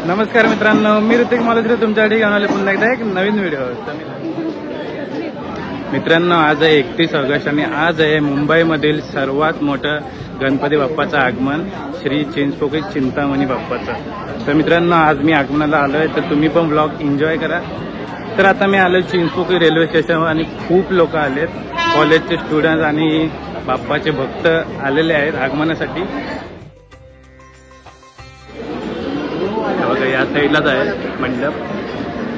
नमस्कार मित्रांनो, मी ऋतिक मालुसरे तुमच्यासाठी घेऊन आले पुन्हा एकदा एक नवीन व्हिडिओ। मित्रांनो, आज आहे 31 ऑगस्ट आणि आज आहे मुंबईमधील सर्वात मोठं गणपती बाप्पाचं आगमन, श्री चिंचपोकळी चिंतामणी बाप्पाचं। तर मित्रांनो, आज मी आगमनाला आलो आहे, तर तुम्ही पण ब्लॉग एन्जॉय करा। तर आता मी आलो चिंचपोकळी रेल्वे स्टेशनवर आणि खूप लोक आलेत, कॉलेजचे स्टुडंट आणि बाप्पाचे भक्त आलेले आहेत आगमनासाठी। बघा, या साईडलाच आहे मंडप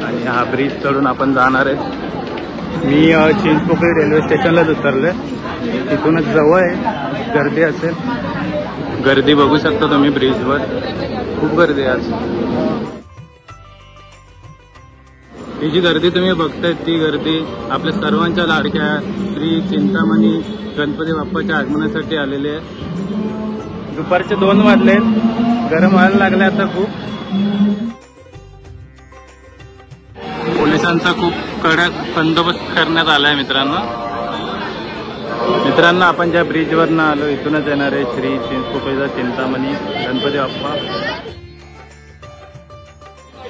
आणि हा ब्रिज चढून आपण जाणार आहे। मी चिंचपोकळी रेल्वे स्टेशनलाच उतरलोय, तिथूनच जवळ आहे, गर्दी असेल, गर्दी बघू शकता तुम्ही ब्रिजवर, खूप गर्दी आहे आज। ही जी गर्दी तुम्ही बघताय ती गर्दी आपल्या सर्वांच्या लाडक्या श्री चिंतामणी गणपती बाप्पाच्या आगमनासाठी आलेली आहे। दुपारचे 2 वाजले, गरम व्हायला लागले आता खूप। पोलिसांचा खूप कडक बंदोबस्त करण्यात आलाय मित्रांनो। आपण ज्या ब्रिजवरनं आलो इथूनच येणार आहे श्री चिंचपोकळीचा चिंतामणी गणपती बाप्पा।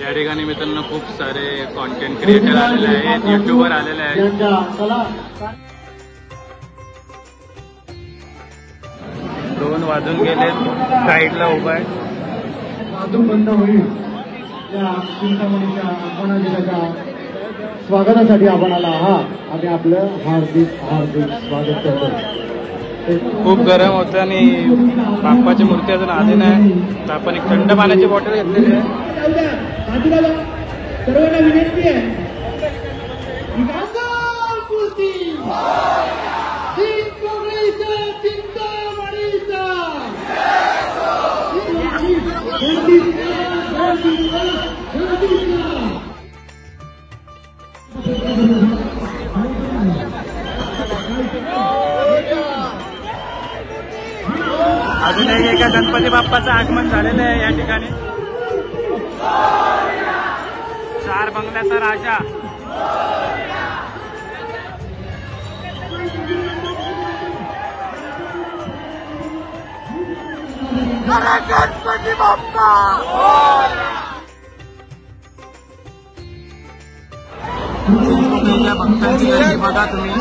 या ठिकाणी मित्रांनो खूप सारे कॉन्टेंट क्रिएटर आलेले आहेत, युट्यूबर आलेले आहेत। 2 वाजून गेले, साईडला उभा आहे। बंद होईल या चिंतामणीच्या आगमनाच्या स्वागतासाठी आपण आला आहात आणि आपलं हार्दिक स्वागत करतो। खूप गरम होतं आणि बाप्पाची मूर्ती अजून आली नाही, तर आपण एक थंड पाण्याची बॉटल घेतलेली आहे। सर्वांना विनंती आहे, अजून एका गणपती बाप्पाचं आगमन झालेलं आहे या ठिकाणी। 4 बंगल्याचा राजा। गणपती बाप्पा भक्तांची गर्दी बघा तुम्ही।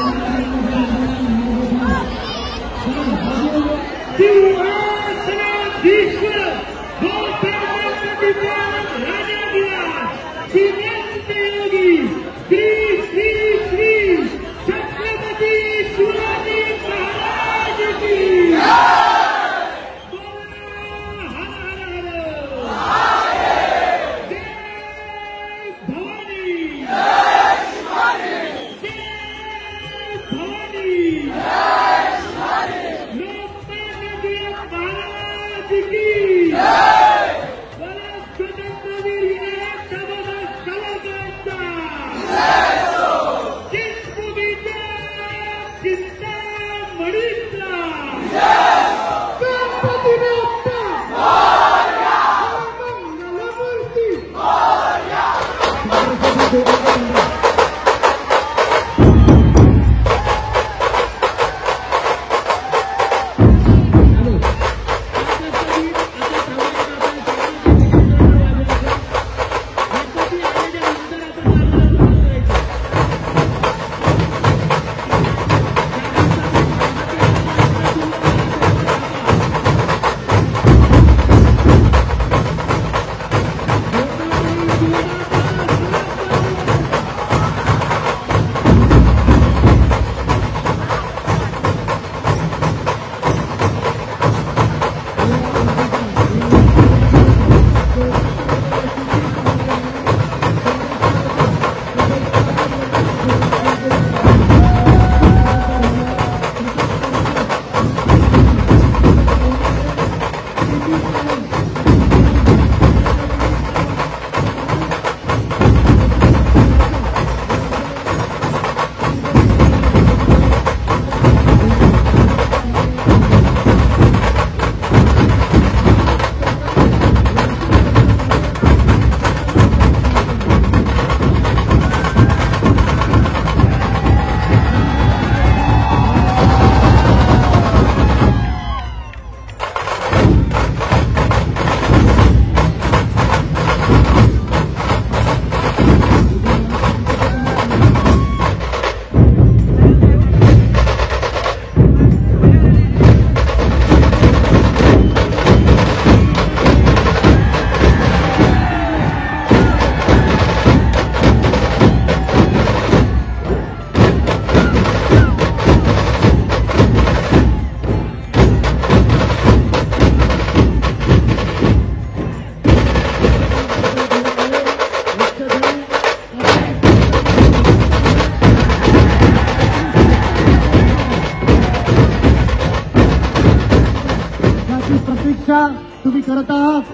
करत आहात,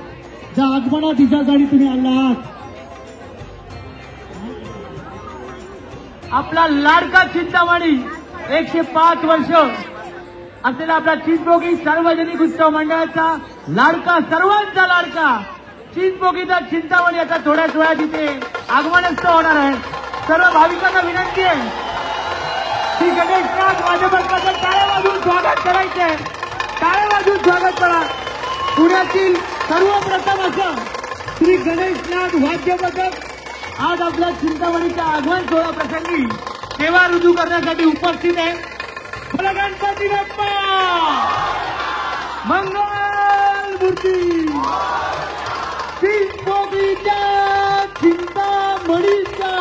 ज्या आगमना दिवसासाठी तुम्ही आला आहात. आपला लाडका चिंतामणी 105 वर्ष असलेला आपला चिंचपोकळी सार्वजनिक उत्सव मंडळाचा लाडका, सर्वांचा लाडका चिंचपोकळीचा चिंतामणी आता थोड्याच वेळात इथे आगमनस्थ होणार आहे. सर्व भाविकांना विनंती आहे श्री गणेशनाथ वाजपेयींचं टाळ्या वाजवून स्वागत करायचंय. टाळ्या वाजवून स्वागत करा. पुण्यातील सर्वप्रथम असं श्री गणेशनाथ वाद्य पथक आज आपल्या चिंतामणीच्या आगमन सोहळा प्रसंगी सेवा रुजू करण्यासाठी उपस्थित आहे. बोला गणपती बाप्पा मंगल मूर्ती. चिंचपोकळीच्या चिंतामणीचा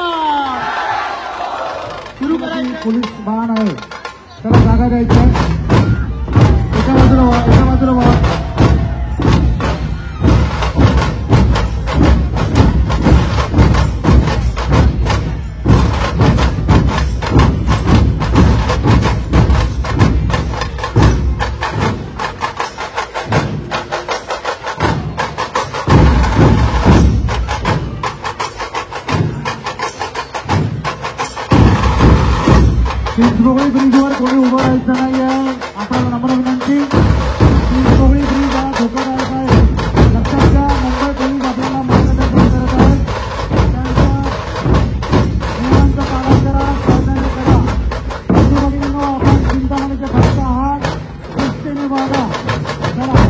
सुरू करायचं. पोलीस वाहन आहे, त्याला जागा द्यायची आहे. एका बाजूला व्हा, एका बाजूला व्हा. चिंचपोकळी ब्रिजवर कोणी उभं राहायचं नाहीये. आपल्याला नम्र विनंती. चिंचपोकळी ब्रिज हा धोकादायक आहे. लक्षात घ्या. मुंबई पोलीस आपल्याला मार्गदर्शन करत आहेत. त्यांच्या नियमांचं पालन करा, सहकार्य करा. चिंचपोकळींनो, आपण चिंतामणीचे भक्त आहात, शिस्तीने वागा. चला.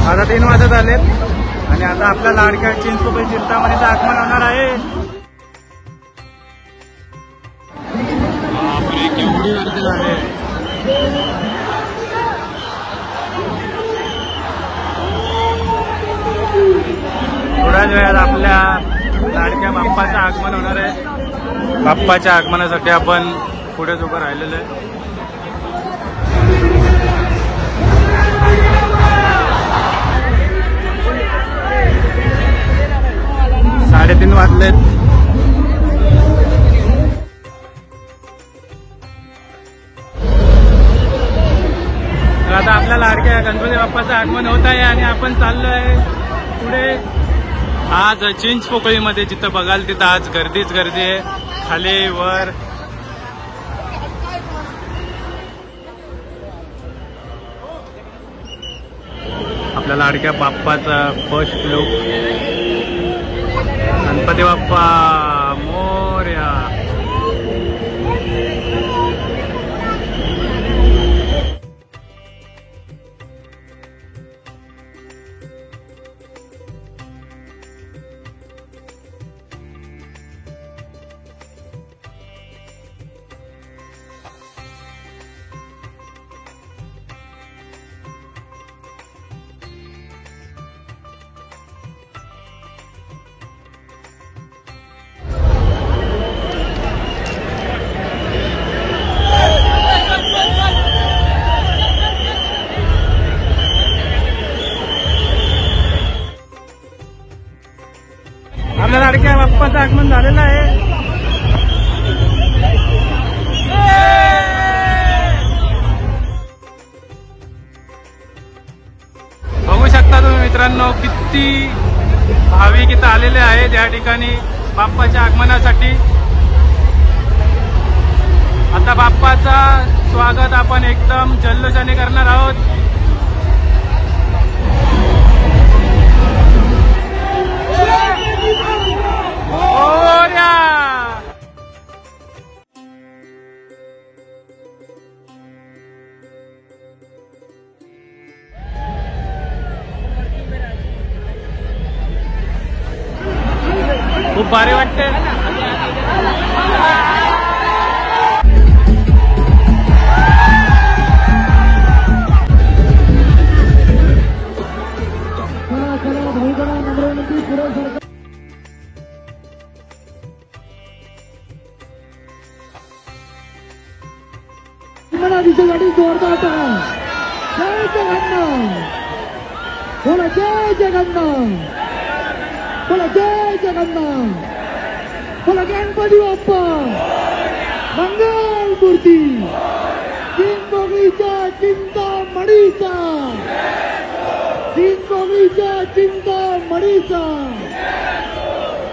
आता 3 वाजत आलेत आणि आता आपल्या लाडक्या चिंचपोकळी चिंतामणीचं आगमन होणार आहे. बापरे, केवढी गर्दी झाली. थोड्याच वेळात आपल्या लाडक्या बाप्पाचं आगमन होणार आहे. बाप्पाच्या आगमनासाठी आपण पुढेच उभं राहिलेलं आहे. 3:30 वाजलेत. तर आता आपल्या लाडक्या गणपती बाप्पाचं आगमन होत आहे आणि आपण चाललोय पुढे. आज चिंचपोकळीमध्ये जिथं बघाल तिथं आज गर्दीच गर्दी आहे, खाली वर. आपल्या लाडक्या बाप्पाचा फर्स्ट लुक. गणपती बाप्पा मोरया. आपल्या लाडक्या बाप्पाचं आगमन झालेलं आहे. बघू शकता तुम्ही मित्रांनो किती भाविक इथं आलेले आहेत या ठिकाणी बाप्पाच्या आगमनासाठी. आता बाप्पाचा स्वागत आपण एकदम जल्लोषाने करणार आहोत. खूप भारी वाटते. गाडी जोरदार जय जगन्नाथ बोला, जय जगन्नाथ बोला, जय जगन्नाथ बोला, गणपती बाप्पा मंगल मूर्ती चिंचपोकळीच्या चिंतामणीचा चिंचपोकळीच्या चिंतामणीचा.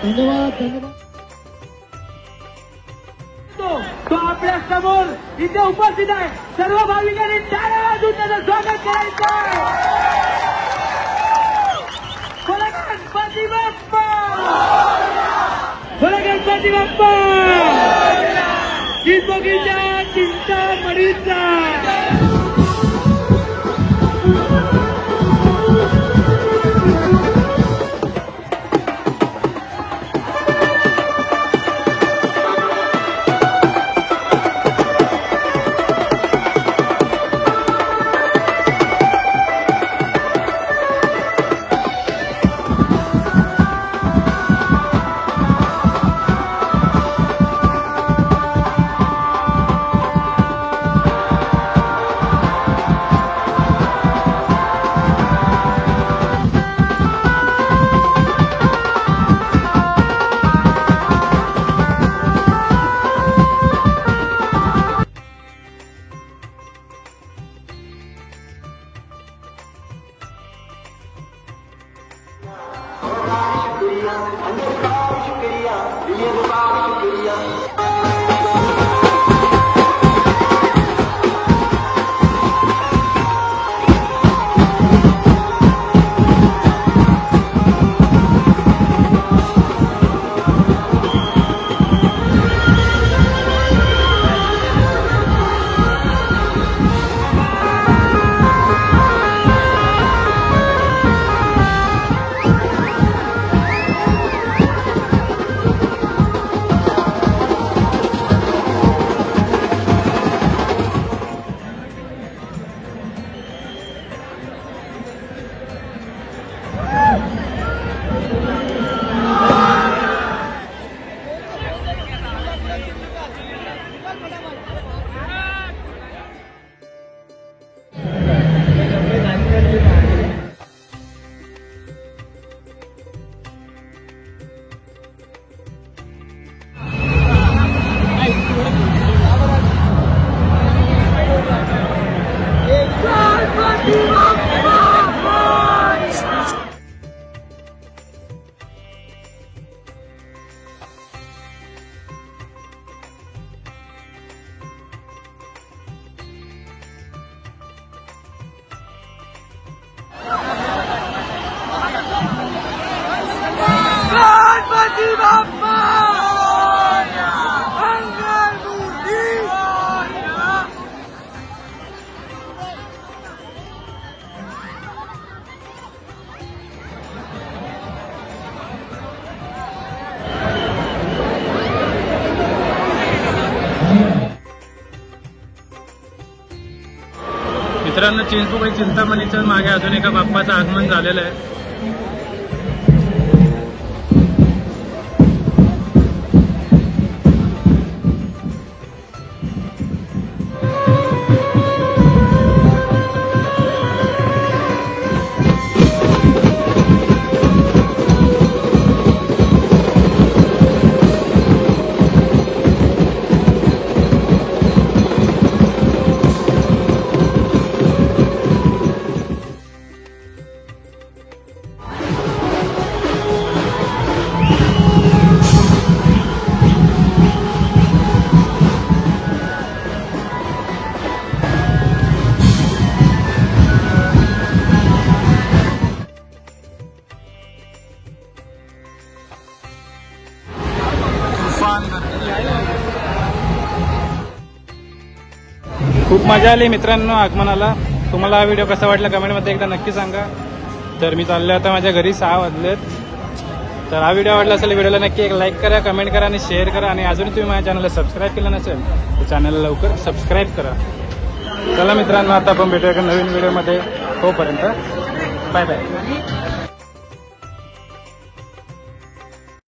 धन्यवाद धन्यवाद. तो आपल्या समोर इथे उपस्थित आहे. सर्व भाविकांनी टाळ्या वाजवून त्याचं स्वागत करायचं. बोला गणपती बाप्पा, बोला गणपती बाप्पा चिंचपोकळीच्या चिंतामणीचा. मित्रांनो, चिंचपोकळी चिंतामणीच्या मागे अजून एका बाप्पाचं आगमन झालेलं आहे. जाम गर्दी आहे. खूप मजा आली मित्रांनो आगमनाला. तुम्हाला हा व्हिडिओ कसा वाटला कमेंटमध्ये एकदा नक्की सांगा. तर मी चाललो आता माझ्या घरी, 6 वाजलेत. तर हा व्हिडिओ आवडला असेल व्हिडिओला नक्की एक लाईक करा, कमेंट करा आणि शेअर करा. आणि अजून तुम्ही माझ्या चॅनलला सबस्क्राईब केलं नसेल तर चॅनलला लवकर सबस्क्राईब करा. चला मित्रांनो, आता आपण भेटूया एका नवीन व्हिडिओमध्ये. तोपर्यंत बाय बाय.